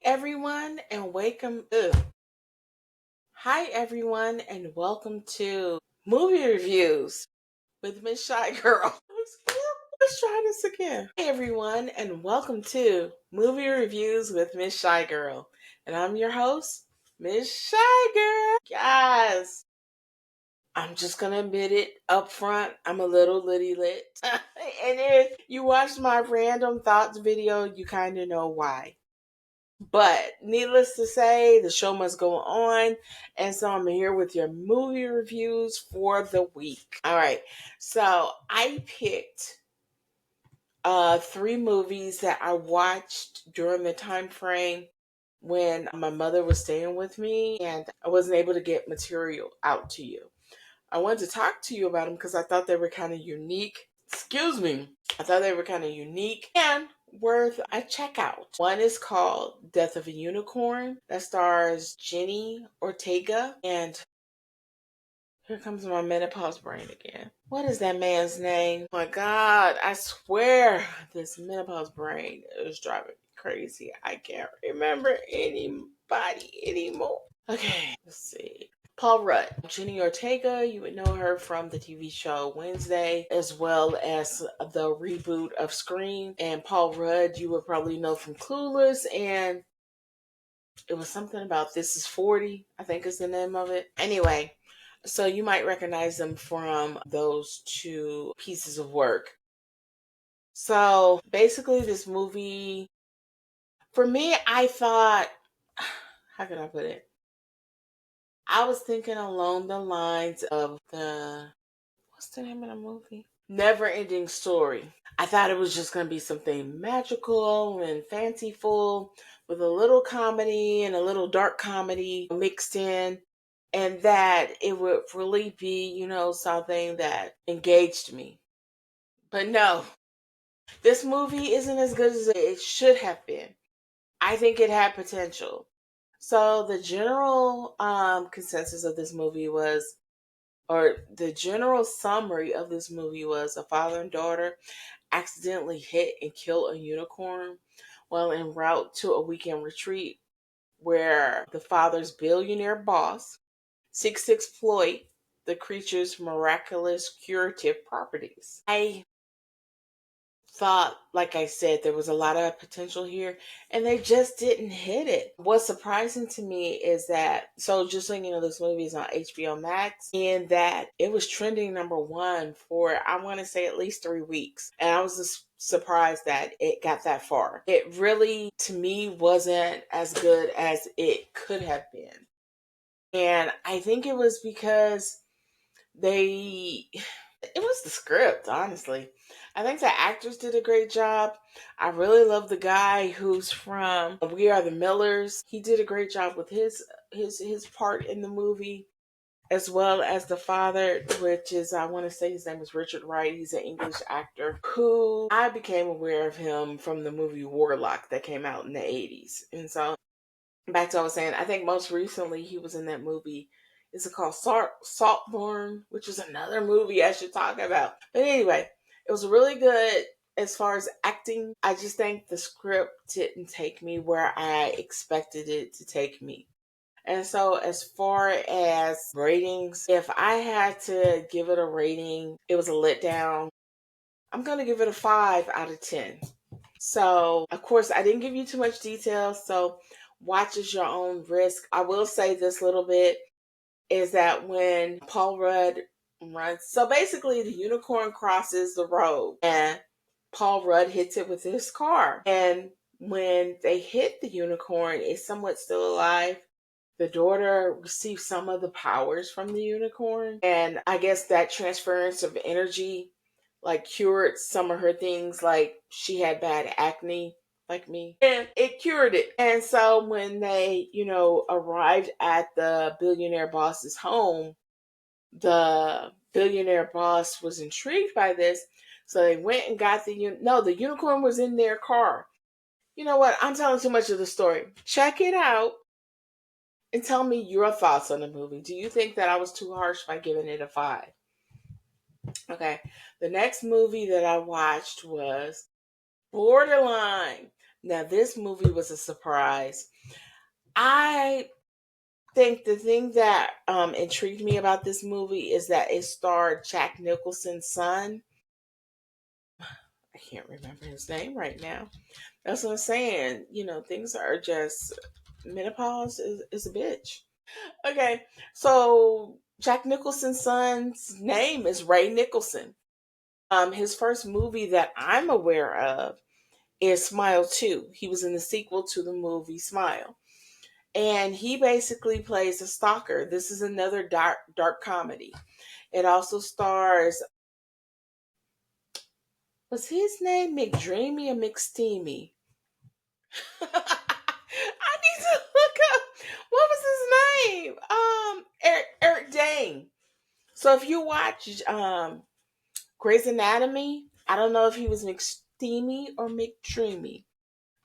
Everyone and welcome. Hi everyone and welcome to movie reviews with Mz.ChiGurl. Let's try this again. Hey everyone and welcome to movie reviews with Mz.ChiGurl, and I'm your host, Mz.ChiGurl. Yes, I'm just gonna admit it up front. I'm a little litty lit, and if you watched my random thoughts video, you kind of know why. But needless to say, the show must go on. And so I'm here with your movie reviews for the week. All right. So I picked three movies that I watched during the time frame when my mother was staying with me and I wasn't able to get material out to you. I wanted to talk to you about them because I thought they were kind of unique. Excuse me. I thought they were kind of unique and worth a check out. One is called Death of a Unicorn that stars Jenny Ortega. And here comes my menopause brain again. What is that man's name? Oh my God, I swear this menopause brain is driving me crazy. I can't remember anybody anymore. Okay, let's see. Paul Rudd. Jenny Ortega, you would know her from the TV show Wednesday, as well as the reboot of Scream. And Paul Rudd, you would probably know from Clueless, and it was something about This Is 40, I think is the name of it. Anyway, so you might recognize them from those two pieces of work. So basically, this movie, for me, I thought, how can I put it? I was thinking along the lines of what's the name of the movie? Never Ending Story. I thought it was just going to be something magical and fanciful with a little comedy and a little dark comedy mixed in, and that it would really be, something that engaged me. But no, this movie isn't as good as it should have been. I think it had potential. So the general consensus of this movie was, or the general summary of this movie was, a father and daughter accidentally hit and kill a unicorn while en route to a weekend retreat where the father's billionaire boss seeks to exploit the creature's miraculous curative properties. I thought, like I said, there was a lot of potential here and they just didn't hit it. What's surprising to me is that, so just so you know, this movie is on HBO Max, and that it was trending number one for, I want to say, at least 3 weeks. And I was just surprised that it got that far. It really, to me, wasn't as good as it could have been. And I think it was because they it was the script, honestly. I think the actors did a great job. I really love the guy who's from We Are the Millers. He did a great job with his part in the movie, as well as the father, which is, I want to say his name is Richard Wright. He's an English actor who I became aware of him from the movie Warlock that came out in the 80s. And so back to what I was saying, I think most recently he was in that movie. Is it called Saltburn, which is another movie I should talk about. But anyway, it was really good as far as acting. I just think the script didn't take me where I expected it to take me. And so as far as ratings, if I had to give it a rating, it was a letdown. I'm going to give it a 5 out of 10. So, of course, I didn't give you too much detail, so watch at your own risk. I will say this little bit is that when Paul Rudd runs, so basically the unicorn crosses the road and Paul Rudd hits it with his car. And when they hit the unicorn, it's somewhat still alive. The daughter receives some of the powers from the unicorn. And I guess that transference of energy like cured some of her things, like she had bad acne like me, and it cured it. And so when they arrived at the billionaire boss's home, the billionaire boss was intrigued by this, so they went and got the unicorn was in their car. You know what, I'm telling too much of the story. Check it out and tell me your thoughts on the movie. Do you think that I was too harsh by giving it a 5? Okay, the next movie that I watched was Borderline. Now, this movie was a surprise. I think the thing that intrigued me about this movie is that it starred Jack Nicholson's son. I can't remember his name right now. That's what I'm saying. Things are just menopause is a bitch. Okay, so Jack Nicholson's son's name is Ray Nicholson. His first movie that I'm aware of is Smile 2. He was in the sequel to the movie Smile. And he basically plays a stalker. This is another dark comedy. It also stars, was his name McDreamy or McSteamy? I need to look up what was his name. Eric Dane. So if you watch Grey's Anatomy, I don't know if he was McSteamy or McDreamy.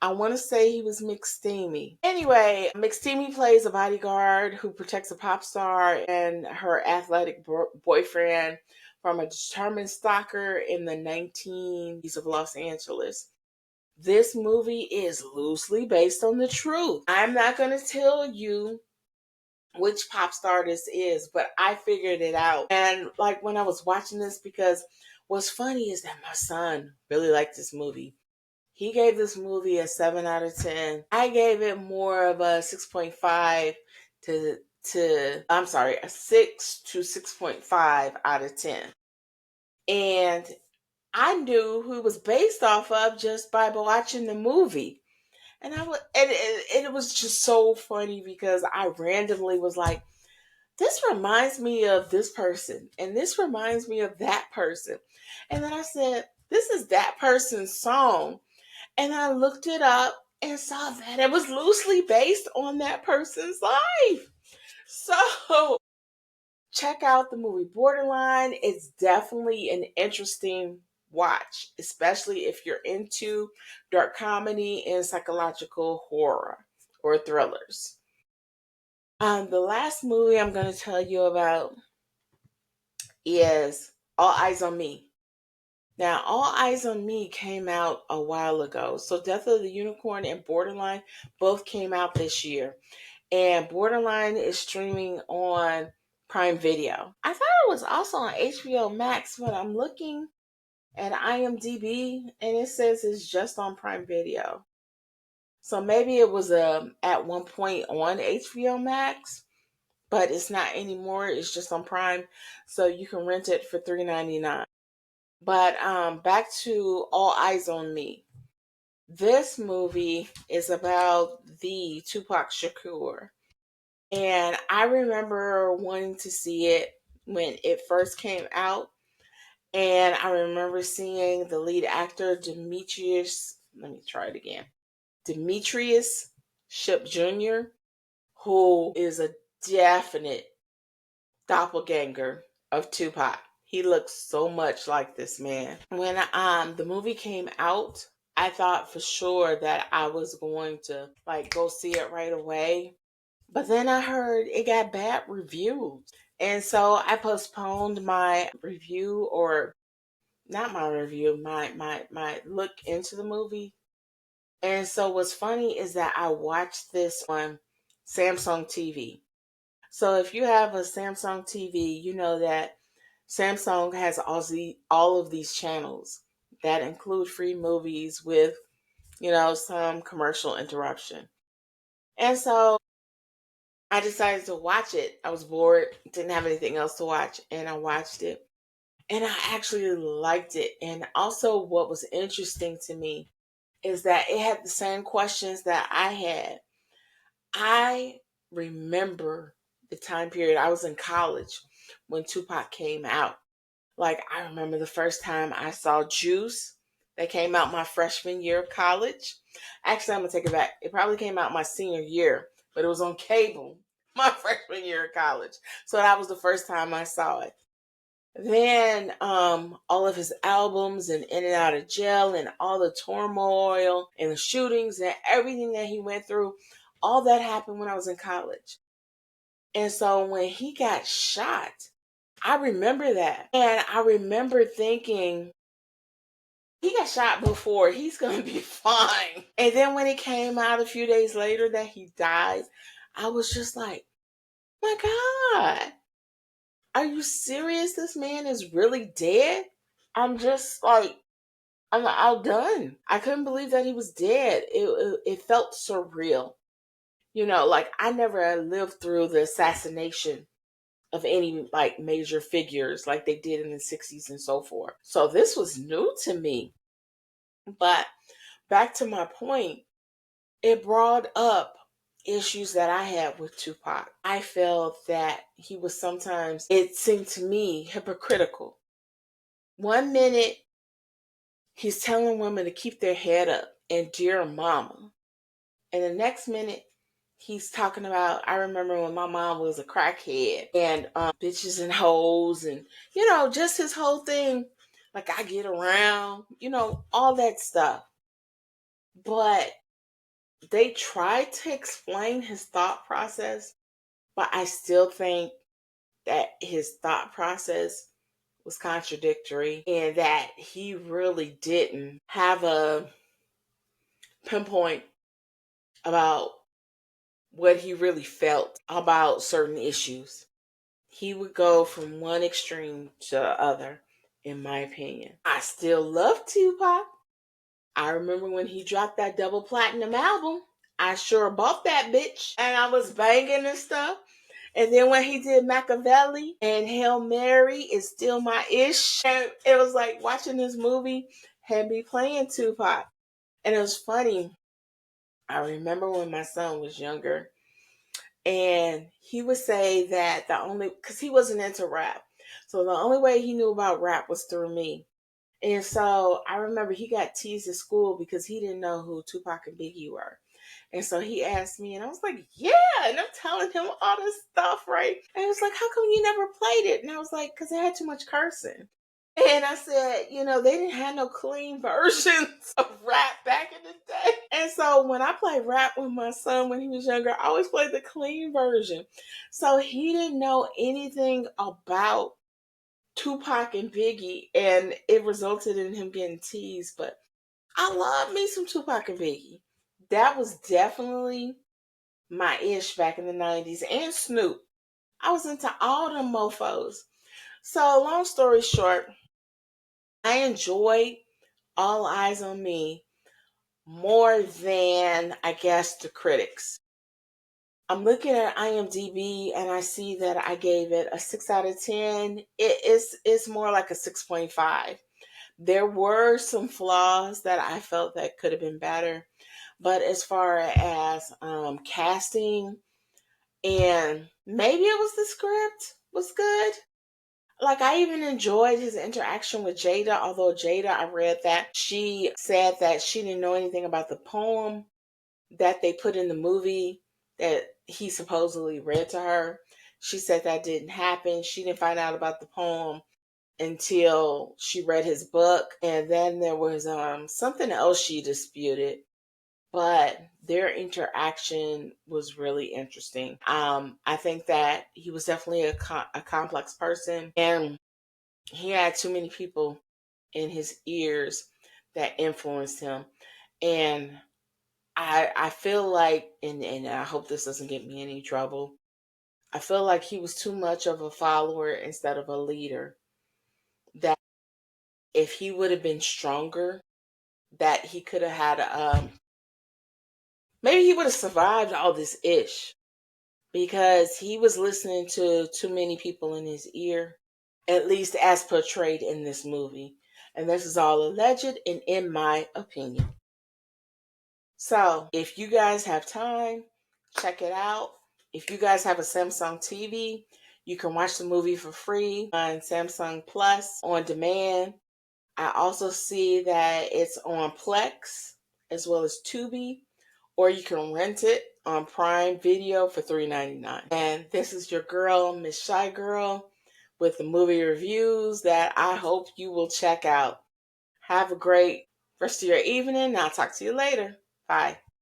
I want to say he was McSteamy. Anyway, McSteamy plays a bodyguard who protects a pop star and her athletic boyfriend from a determined stalker in the 19s of Los Angeles. This movie is loosely based on the truth. I'm not going to tell you which pop star this is, but I figured it out. And like when I was watching this, because what's funny is that my son really liked this movie. He gave this movie a 7 out of 10. I gave it more of a 6.5 a 6 to 6.5 out of 10. And I knew who it was based off of just by watching the movie. And it was just so funny because I randomly was like, this reminds me of this person, and this reminds me of that person. And then I said, this is that person's song. And I looked it up and saw that it was loosely based on that person's life. So check out the movie Borderline. It's definitely an interesting watch, especially if you're into dark comedy and psychological horror or thrillers. The last movie I'm going to tell you about is All Eyez on Me. Now, All Eyez on Me came out a while ago. So Death of the Unicorn and Borderline both came out this year. And Borderline is streaming on Prime Video. I thought it was also on HBO Max, but I'm looking at IMDb and it says it's just on Prime Video. So maybe it was at one point on HBO Max, but it's not anymore. It's just on Prime. So you can rent it for $3.99. But back to All Eyez on Me. This movie is about the Tupac Shakur. And I remember wanting to see it when it first came out. And I remember seeing the lead actor, Demetrius Ship Jr., who is a definite doppelganger of Tupac. He looks so much like this man. When the movie came out, I thought for sure that I was going to go see it right away. But then I heard it got bad reviews. And so I postponed my review, or not my review, my look into the movie. And so what's funny is that I watched this on Samsung TV. So if you have a Samsung TV, you know that Samsung has all of these channels that include free movies with, some commercial interruption. And so I decided to watch it. I was bored, didn't have anything else to watch, and I watched it. And I actually liked it. And also, what was interesting to me is that it had the same questions that I had. I remember the time period I was in college when Tupac came out. I remember the first time I saw Juice. That came out my freshman year of college. Actually, I'm going to take it back. It probably came out my senior year, but it was on cable my freshman year of college. So that was the first time I saw it. Then all of his albums and In and Out of Jail and all the turmoil and the shootings and everything that he went through, all that happened when I was in college. And so when he got shot, I remember that. And I remember thinking, he got shot before. He's gonna be fine. And then when it came out a few days later that he died, I was just like, my God, are you serious? This man is really dead? I'm just like, I'm outdone. I couldn't believe that he was dead. It felt surreal. Like I never lived through the assassination of any like major figures like they did in the 60s and so forth. So this was new to me. But back to my point, it brought up issues that I had with Tupac. I felt that he was sometimes, it seemed to me, hypocritical. One minute, he's telling women to keep their head up and dear mama. And the next minute, he's talking about, I remember when my mom was a crackhead and bitches and hoes and, just his whole thing. Like, I get around, all that stuff. But they tried to explain his thought process, but I still think that his thought process was contradictory and that he really didn't have a pinpoint about what he really felt about certain issues. He would go from one extreme to the other, in my opinion. I still love Tupac. I remember when he dropped that double platinum album. I sure bought that bitch and I was banging and stuff. And then when he did Machiavelli and Hail Mary is still my ish. And it was like watching this movie had me playing Tupac. And it was funny. I remember when my son was younger and he would say that because he wasn't into rap. So the only way he knew about rap was through me. And so I remember he got teased at school because he didn't know who Tupac and Biggie were. And so he asked me, and I was like, yeah. And I'm telling him all this stuff, right? And he was like, how come you never played it? And I was like, because it had too much cursing. And I said, they didn't have no clean versions of rap back in the day. And so when I played rap with my son when he was younger, I always played the clean version. So he didn't know anything about Tupac and Biggie, and it resulted in him getting teased. But I love me some Tupac and Biggie. That was definitely my ish back in the 90s. And Snoop. I was into all them mofos. So long story short, I enjoyed All Eyez on Me more than, I guess, the critics. I'm looking at IMDb and I see that I gave it a 6 out of 10. It's more like a 6.5. There were some flaws that I felt that could have been better. But as far as casting, and maybe it was the script was good. Like I even enjoyed his interaction with Jada, although Jada, I read that she said that she didn't know anything about the poem that they put in the movie that he supposedly read to her. She said that didn't happen. She didn't find out about the poem until she read his book. And then there was something else she disputed. But their interaction was really interesting. I think that he was definitely a complex person, and he had too many people in his ears that influenced him. And I feel like, and I hope this doesn't get me any trouble, I feel like he was too much of a follower instead of a leader. That if he would have been stronger, that he could have had maybe he would have survived all this ish because he was listening to too many people in his ear, at least as portrayed in this movie. And this is all alleged and in my opinion. So if you guys have time, check it out. If you guys have a Samsung TV, you can watch the movie for free on Samsung Plus on demand. I also see that it's on Plex as well as Tubi, or you can rent it on Prime Video for $3.99. And this is your girl, Mz.ChiGurl, with the movie reviews that I hope you will check out. Have a great rest of your evening. I'll talk to you later. Bye.